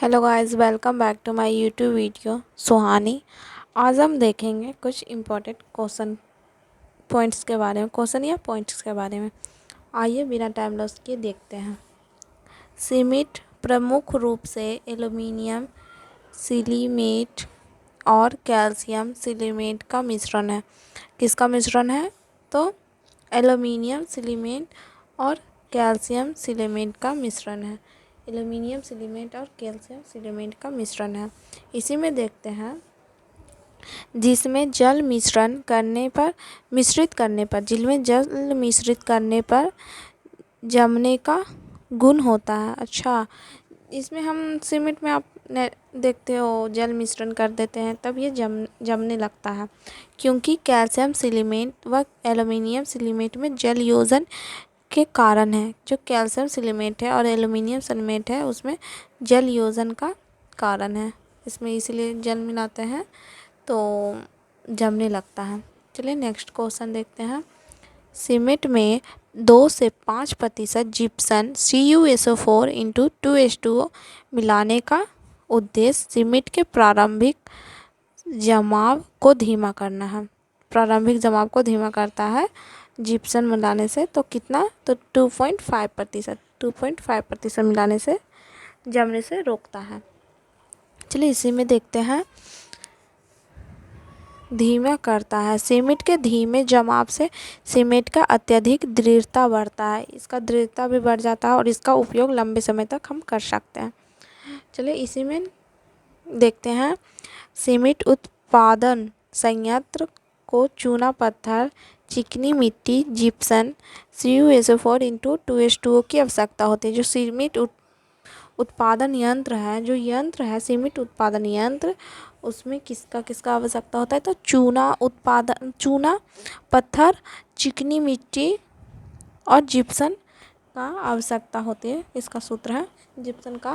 Hello guys, welcome back to my YouTube video Suhani. आज हम देखेंगे कुछ इम्पोर्टेंट क्वेश्चन पॉइंट्स के बारे में, क्वेश्चन या पॉइंट्स के बारे में। आइए बिना टाइम लॉस किए देखते हैं। सीमेंट प्रमुख रूप से एल्युमिनियम सिलीमेट और कैल्शियम सिलीमेट का मिश्रण है। किसका मिश्रण है? तो एल्युमिनियम सिलीमेट और कैल्शियम सिलीमेट का मिश्रण है। एल्युमिनियम सिलीमेट और कैल्शियम सिलीमेट का मिश्रण है। इसी में देखते हैं, जिसमें जल मिश्रित करने पर जमने का गुण होता है। अच्छा, इसमें हम सीमेंट में आप देखते हो जल मिश्रण कर देते हैं तब ये जमने लगता है, क्योंकि कैल्शियम सिलीमेट व एल्युमिनियम सिलीमेट में जल योजन के कारण है। जो कैल्शियम सिलीमेट है और एल्युमिनियम सिलीमेट है उसमें जल योजन का कारण है। इसमें इसीलिए जल मिलाते हैं तो जमने लगता है। चलिए नेक्स्ट क्वेश्चन देखते हैं। सीमेंट में 2 से 5% जिप्सम CuSO4 × 2H2O मिलाने का उद्देश्य सीमेंट के प्रारंभिक जमाव को धीमा करना है। प्रारंभिक जमाव को धीमा करता है जिप्सम मिलाने से। तो कितना? तो 2.5% मिलाने से जमने से रोकता है। चलिए इसी में देखते हैं। धीमा करता है। सीमेंट के धीमे जमाव से सीमेंट का अत्यधिक दृढ़ता बढ़ता है। इसका दृढ़ता भी बढ़ जाता है और इसका उपयोग लंबे समय तक हम कर सकते हैं। चलिए इसी में देखते हैं। सीमेंट उत्पादन संयंत्र को चूना पत्थर, चिकनी मिट्टी, जिप्सम CuSO4 × 2H2O की आवश्यकता होती है। जो सीमेंट उत्पादन यंत्र है, जो यंत्र है सीमेंट उत्पादन यंत्र, उसमें किसका किसका आवश्यकता होता है? तो चूना पत्थर, चिकनी मिट्टी और जिप्सम का आवश्यकता होती है। इसका सूत्र है जिप्सम की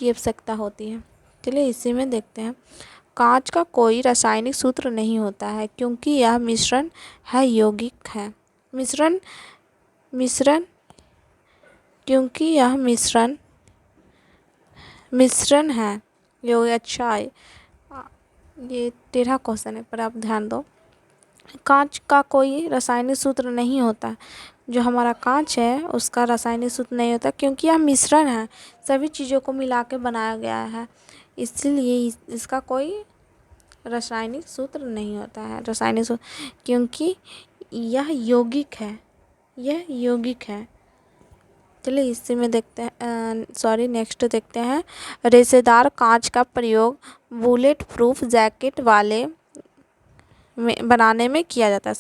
आवश्यकता होती है। चलिए इसी में देखते हैं। कांच का कोई रासायनिक सूत्र नहीं होता है, क्योंकि यह मिश्रण है यौगिक है। मिश्रण क्योंकि यह मिश्रण है यौगिक। अच्छा, ये 13 क्वेश्चन है पर आप ध्यान दो। कांच का कोई रासायनिक सूत्र नहीं होता। जो हमारा कांच है उसका रासायनिक सूत्र नहीं होता, क्योंकि यह मिश्रण है, सभी चीज़ों को मिला के बनाया गया है, इसलिए इसका कोई रासायनिक सूत्र नहीं होता है। रासायनिक सूत्र क्योंकि यह यौगिक है, यह यौगिक है। चलिए इसी में देखते हैं। नेक्स्ट देखते हैं। रेशेदार कांच का प्रयोग बुलेट प्रूफ जैकेट बनाने में किया जाता है।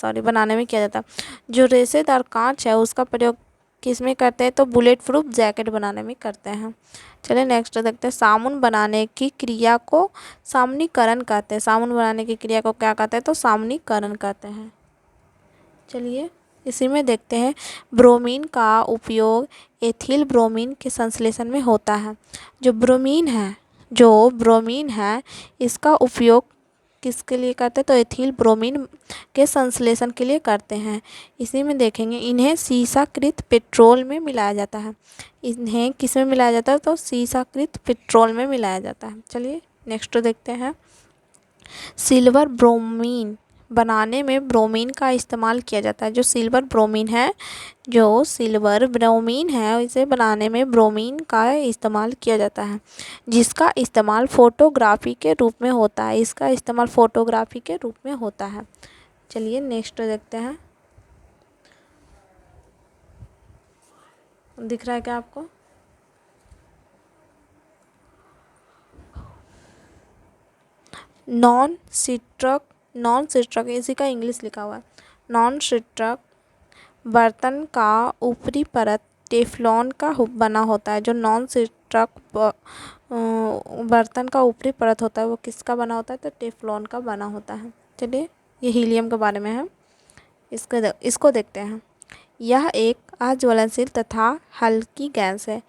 जो रेशेदार कांच है उसका प्रयोग किस में करते हैं? तो बुलेट प्रूफ जैकेट बनाने में करते हैं। चलिए नेक्स्ट देखते हैं। साबुन बनाने की क्रिया को सामनीकरण कहते हैं। साबुन बनाने की क्रिया को क्या कहते हैं? तो सामनीकरण कहते हैं। चलिए इसी में देखते हैं। ब्रोमीन का उपयोग एथिल ब्रोमीन के संश्लेषण में होता है। जो ब्रोमीन है इसका उपयोग किसके लिए करते हैं? तो एथिल ब्रोमीन के संश्लेषण के लिए करते हैं। इसी में देखेंगे। इन्हें शीशाकृत पेट्रोल में मिलाया जाता है। इन्हें किस में मिलाया जाता है? तो शीशाकृत पेट्रोल में मिलाया जाता है। चलिए नेक्स्ट देखते हैं। सिल्वर ब्रोमीन बनाने में ब्रोमीन का इस्तेमाल किया जाता है। जो सिल्वर ब्रोमीन है इसे बनाने में ब्रोमीन का इस्तेमाल किया जाता है, जिसका इस्तेमाल फोटोग्राफी के रूप में होता है। इसका इस्तेमाल फोटोग्राफी के रूप में होता है। चलिए नेक्स्ट देखते हैं। दिख रहा है क्या आपको? नॉन स्टिक इसी का इंग्लिश लिखा हुआ है। नॉन स्टिक बर्तन का ऊपरी परत टेफ्लॉन का बना होता है। जो नॉन स्टिक बर्तन का ऊपरी परत होता है वो किसका बना होता है? तो टेफ्लॉन का बना होता है। चलिए ये हीलियम के बारे में है, इसको देखते हैं। यह एक अज्वलनशील तथा हल्की गैस है।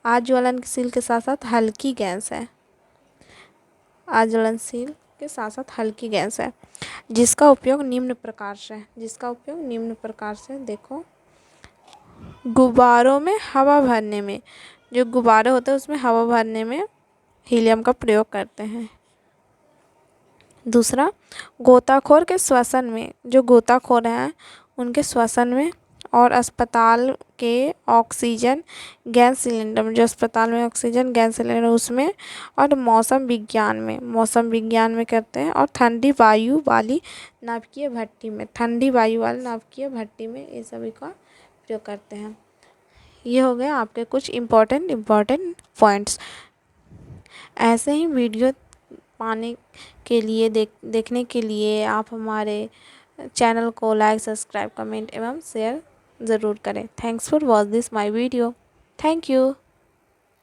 अज्वलनशील के साथ साथ हल्की गैस है। अज्वलनशील के साथ साथ हल्की गैस है, जिसका उपयोग निम्न प्रकार से देखो। गुब्बारों में हवा भरने में, जो गुब्बारे होते हैं उसमें हवा भरने में हीलियम का प्रयोग करते हैं। दूसरा, गोताखोर के श्वसन में, जो गोताखोर हैं उनके श्वसन में और अस्पताल के ऑक्सीजन गैस सिलेंडर में, जो अस्पताल में ऑक्सीजन गैस सिलेंडर उसमें, और मौसम विज्ञान में करते हैं, और ठंडी वायु वाली नाभिकीय भट्टी में, ठंडी वायु वाली नाभिकीय भट्टी में ये सभी का प्रयोग करते हैं। ये हो गए आपके कुछ इम्पोर्टेंट पॉइंट्स। ऐसे ही वीडियो पाने के लिए देखने के लिए आप हमारे चैनल को लाइक, सब्सक्राइब, कमेंट एवं शेयर ज़रूर करें। Thanks for watch this my video. Thank you.